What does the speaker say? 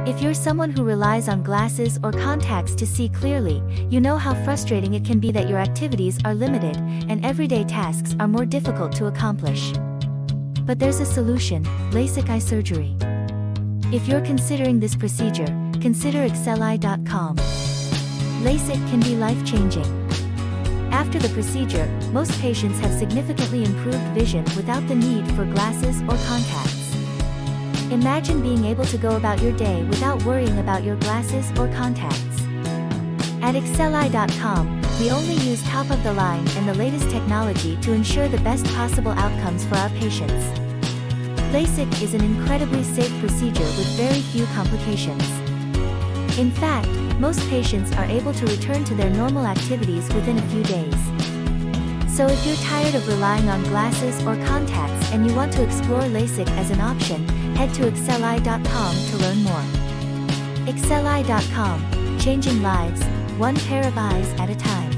If you're someone who relies on glasses or contacts to see clearly, you know how frustrating it can be that your activities are limited, and everyday tasks are more difficult to accomplish. But there's a solution: LASIK eye surgery. If you're considering this procedure, consider Exceleye.com. LASIK can be life-changing. After the procedure, most patients have significantly improved vision without the need for glasses or contacts. Imagine being able to go about your day without worrying about your glasses or contacts. At Exceleye.com, we only use top-of-the-line and the latest technology to ensure the best possible outcomes for our patients. LASIK is an incredibly safe procedure with very few complications. In fact, most patients are able to return to their normal activities within a few days. So if you're tired of relying on glasses or contacts and you want to explore LASIK as an option, head to Exceleye.com to learn more. Exceleye.com, changing lives, one pair of eyes at a time.